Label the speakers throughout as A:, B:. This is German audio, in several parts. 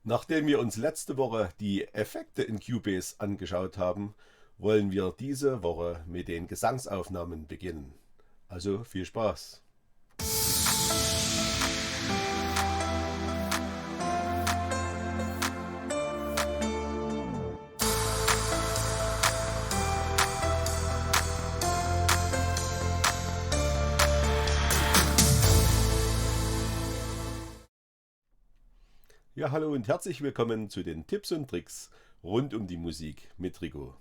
A: Nachdem wir uns letzte Woche die Effekte in Cubase angeschaut haben, wollen wir diese Woche mit den Gesangsaufnahmen beginnen. Also viel Spaß! Ja, hallo und herzlich willkommen zu den Tipps und Tricks rund um die Musik mit Rico.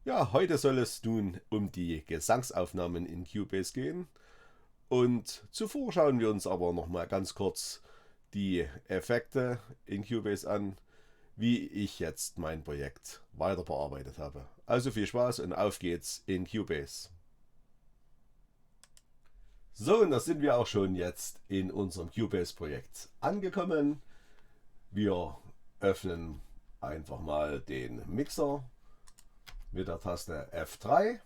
A: Ja, heute soll es nun um die Gesangsaufnahmen in Cubase gehen. Und zuvor schauen wir uns aber nochmal ganz kurz die Effekte in Cubase an, wie ich jetzt mein Projekt weiter bearbeitet habe. Also viel Spaß und auf geht's in Cubase. So, und da sind wir auch schon jetzt in unserem Cubase-Projekt angekommen. Wir öffnen einfach mal den Mixer mit der Taste F3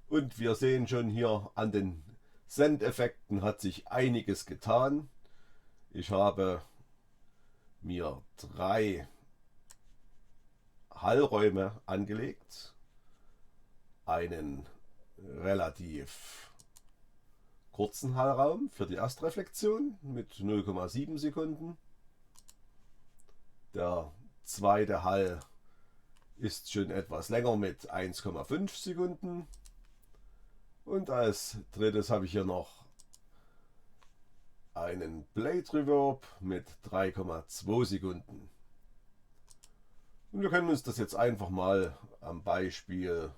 A: und wir sehen schon hier an den Sendeffekten hat sich einiges getan. Ich habe mir 3 Hallräume angelegt, einen relativ kurzen Hallraum für die Erstreflexion mit 0,7 Sekunden. Der zweite Hall ist schon etwas länger mit 1,5 Sekunden. Und als drittes habe ich hier noch einen Blade Reverb mit 3,2 Sekunden. Und wir können uns das jetzt einfach mal am Beispiel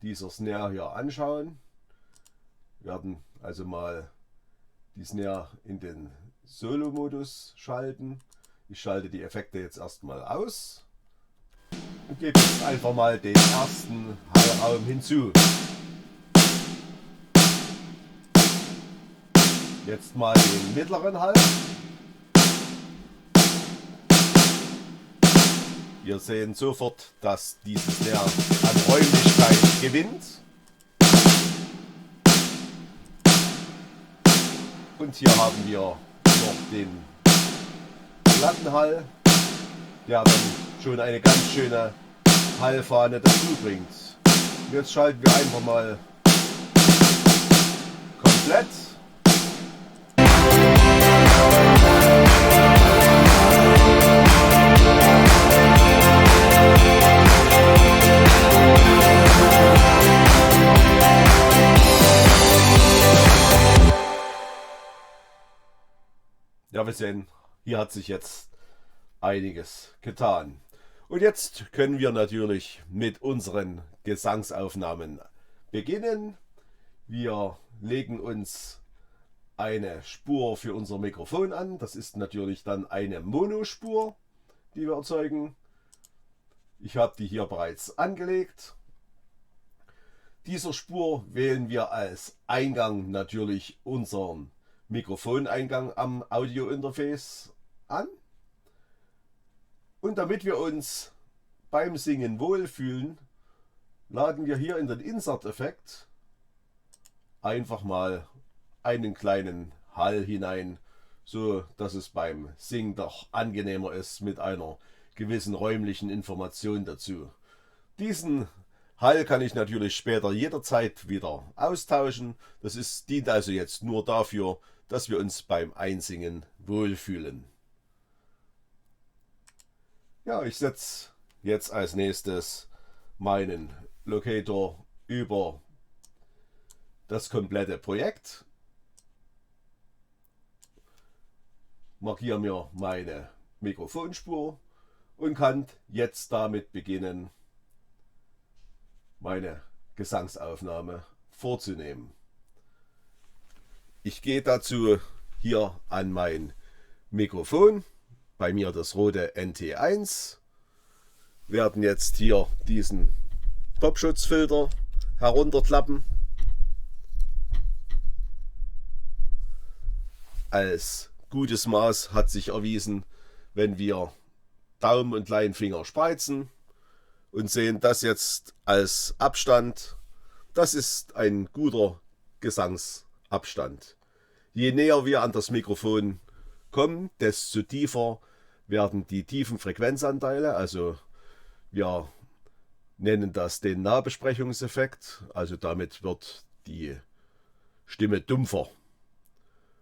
A: dieser Snare hier anschauen. Wir werden also mal die Snare in den Solo-Modus schalten. Ich schalte die Effekte jetzt erstmal aus und gebe jetzt einfach mal den ersten Hallraum hinzu. Jetzt mal den mittleren Hall. Wir sehen sofort, dass dieses Snare an Räumlichkeit gewinnt. Und hier haben wir noch den Plattenhall, der dann schon eine ganz schöne Hallfahne dazu bringt. Jetzt schalten wir einfach mal komplett. Ja, wir sehen, hier hat sich jetzt einiges getan. Und jetzt können wir natürlich mit unseren Gesangsaufnahmen beginnen. Wir legen uns eine Spur für unser Mikrofon an. Das ist natürlich dann eine Monospur, die wir erzeugen. Ich habe die hier bereits angelegt. Dieser Spur wählen wir als Eingang natürlich unseren Mikrofoneingang am Audiointerface an. Und damit wir uns beim Singen wohlfühlen, laden wir hier in den Insert-Effekt einfach mal einen kleinen Hall hinein, so dass es beim Singen doch angenehmer ist mit einer gewissen räumlichen Information dazu. Diesen Hall kann ich natürlich später jederzeit wieder austauschen. Das dient also jetzt nur dafür, dass wir uns beim Einsingen wohlfühlen. Ja, ich setze jetzt als nächstes meinen Locator über das komplette Projekt. Markiere mir meine Mikrofonspur und kann jetzt damit beginnen, meine Gesangsaufnahme vorzunehmen. Ich gehe dazu hier an mein Mikrofon, bei mir das Rode NT1, werden jetzt hier diesen Popschutzfilter herunterklappen. Als gutes Maß hat sich erwiesen, wenn wir Daumen und kleinen Finger spreizen und sehen das jetzt als Abstand. Das ist ein guter Gesangsabstand. Je näher wir an das Mikrofon kommen, desto tiefer werden die tiefen Frequenzanteile. Also wir nennen das den Nahbesprechungseffekt. Also damit wird die Stimme dumpfer.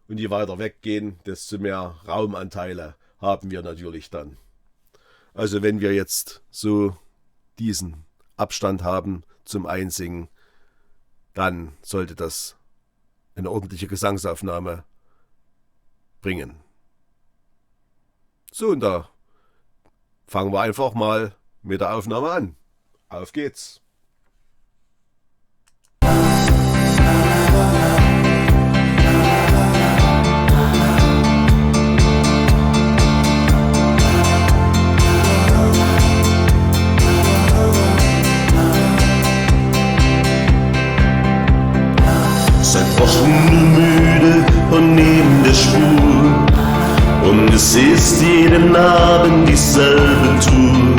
A: Und je weiter weggehen, desto mehr Raumanteile haben wir natürlich dann. Also wenn wir jetzt so diesen Abstand haben zum Einsingen, dann sollte das eine ordentliche Gesangsaufnahme bringen. So, und da fangen wir einfach mal mit der Aufnahme an. Auf geht's!
B: Seit Wochen müde und neben der Spur, und es ist jeden Abend dieselbe Tour.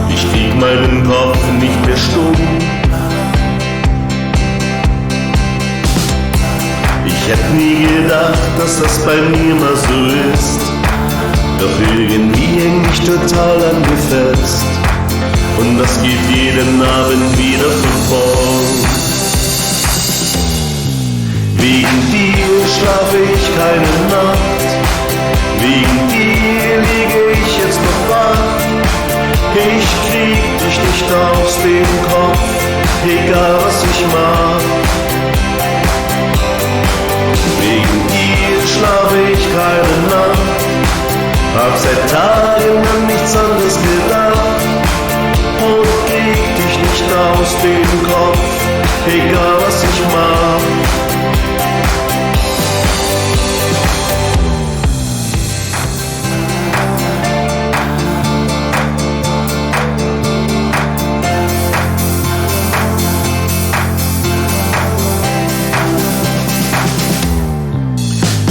B: Ich krieg meinen Kopf nicht mehr stumm. Ich hätte nie gedacht, dass das bei mir mal so ist, doch irgendwie häng ich total an mir fest, und das geht jeden Abend wieder von vorn. Wegen dir schlafe ich keine Nacht, wegen dir liege ich jetzt noch wach. Ich krieg dich nicht aus dem Kopf, egal was ich mach. Wegen dir schlafe ich keine Nacht, hab seit Tagen an nichts anderes gedacht, und krieg dich nicht aus dem Kopf, egal was ich mach.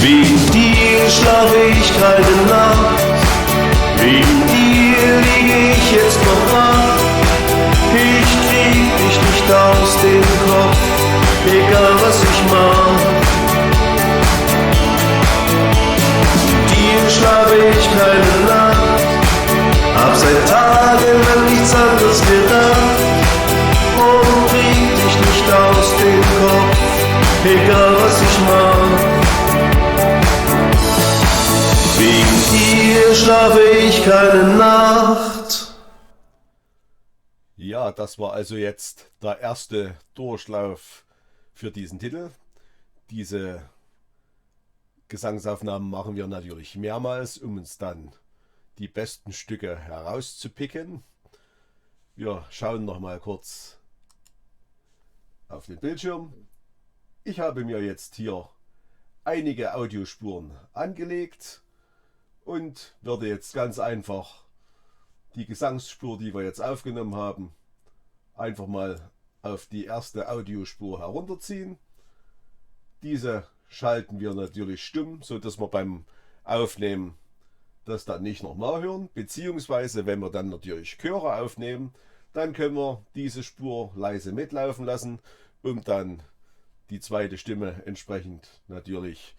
B: Wegen dir schlafe ich keine Nacht, wegen dir liege ich jetzt noch wach. Ich krieg dich nicht aus dem Kopf, egal was ich mach. Wegen dir schlafe ich keine Nacht, hab seit Tagen an nichts anderes gedacht, und krieg dich nicht aus dem Kopf, egal was ich mach. Wegen dir schlafe ich keine Nacht.
A: Ja, das war also jetzt der erste Durchlauf für diesen Titel. Diese Gesangsaufnahmen machen wir natürlich mehrmals, um uns dann die besten Stücke herauszupicken. Wir schauen noch mal kurz auf den Bildschirm. Ich habe mir jetzt hier einige Audiospuren angelegt und werde jetzt ganz einfach die Gesangsspur, die wir jetzt aufgenommen haben, einfach mal auf die erste Audiospur herunterziehen. Diese schalten wir natürlich stumm, so dass wir beim Aufnehmen das dann nicht nochmal hören. Beziehungsweise, wenn wir dann natürlich Chöre aufnehmen, dann können wir diese Spur leise mitlaufen lassen, um dann die zweite Stimme entsprechend natürlich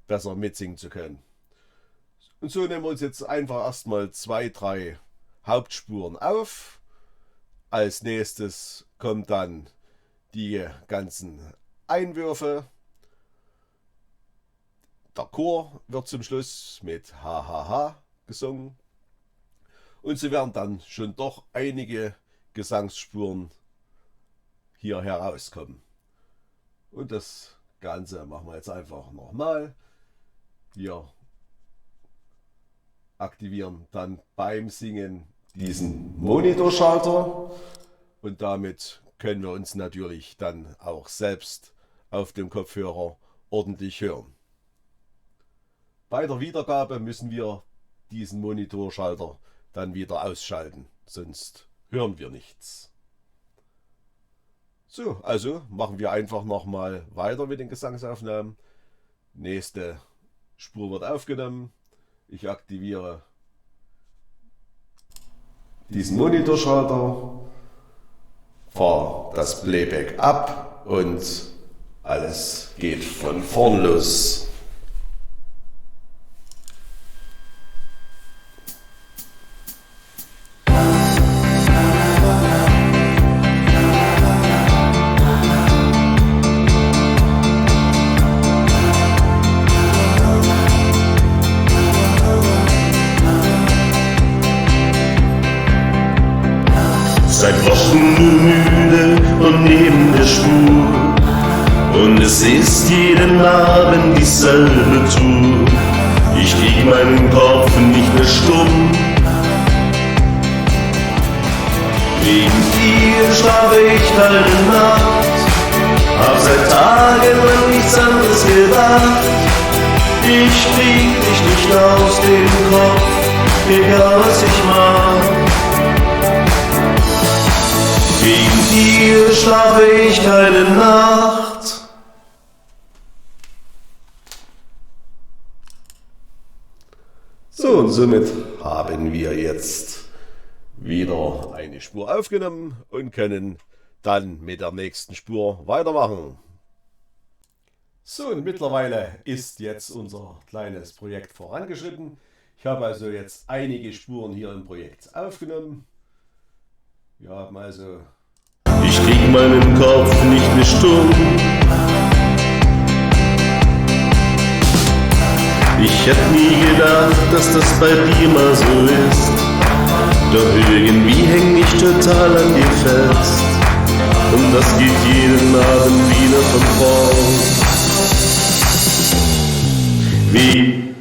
A: besser mitsingen zu können. Und so nehmen wir uns jetzt einfach erstmal 2, 3 Hauptspuren auf. Als nächstes kommen dann die ganzen Einwürfe. Der Chor wird zum Schluss mit HHH gesungen. Und so werden dann schon doch einige Gesangsspuren hier herauskommen. Und das Ganze machen wir jetzt einfach nochmal. Wir aktivieren dann beim Singen diesen Monitorschalter, und damit können wir uns natürlich dann auch selbst auf dem Kopfhörer ordentlich hören. Bei der Wiedergabe müssen wir diesen Monitorschalter dann wieder ausschalten, sonst hören wir nichts. So, also machen wir einfach nochmal weiter mit den Gesangsaufnahmen. Nächste Spur wird aufgenommen. Ich aktiviere diesen Monitorschalter, fahre das Playback ab und alles geht von vorn los.
B: du müde und neben der Spur. Und es ist jeden Abend dieselbe Tour. Ich krieg meinen Kopf nicht mehr stumm. Wegen dir schlafe ich keine Nacht, hab seit Tagen lang nichts anderes gedacht. Ich krieg dich nicht aus dem Kopf, egal was ich mach. Wegen dir schlafe ich keine Nacht.
A: So, und somit haben wir jetzt wieder eine Spur aufgenommen und können dann mit der nächsten Spur weitermachen. So, und mittlerweile ist jetzt unser kleines Projekt vorangeschritten. Ich habe also jetzt einige Spuren hier im Projekt aufgenommen. Wir haben also...
B: Ich krieg meinen Kopf nicht mehr stumm. Ich hätte nie gedacht, dass das bei dir mal so ist. Doch irgendwie häng ich total an dir fest. Und das geht jeden Abend wieder von vorn. Wie?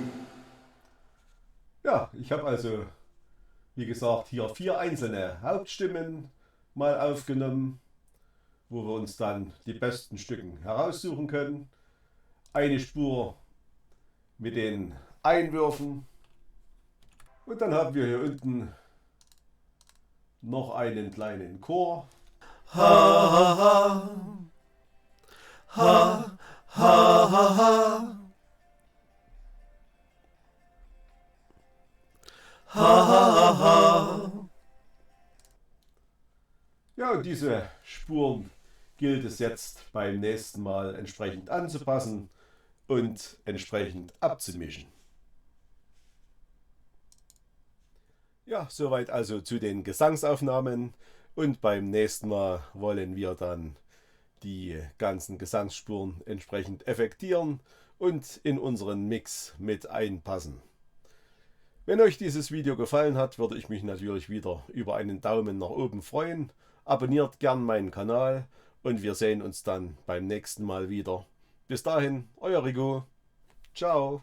A: Ja, ich habe also, wie gesagt, hier 4 einzelne Hauptstimmen mal aufgenommen, wo wir uns dann die besten Stücken heraussuchen können. Eine Spur mit den Einwürfen und dann haben wir hier unten noch einen kleinen Chor. Ha ha ha ha ha ha ha. Ha, ha, ha. Ja, und diese Spuren gilt es jetzt beim nächsten Mal entsprechend anzupassen und entsprechend abzumischen. Ja, soweit also zu den Gesangsaufnahmen, und beim nächsten Mal wollen wir dann die ganzen Gesangsspuren entsprechend effektieren und in unseren Mix mit einpassen. Wenn euch dieses Video gefallen hat, würde ich mich natürlich wieder über einen Daumen nach oben freuen. Abonniert gern meinen Kanal und wir sehen uns dann beim nächsten Mal wieder. Bis dahin, euer Rigo. Ciao.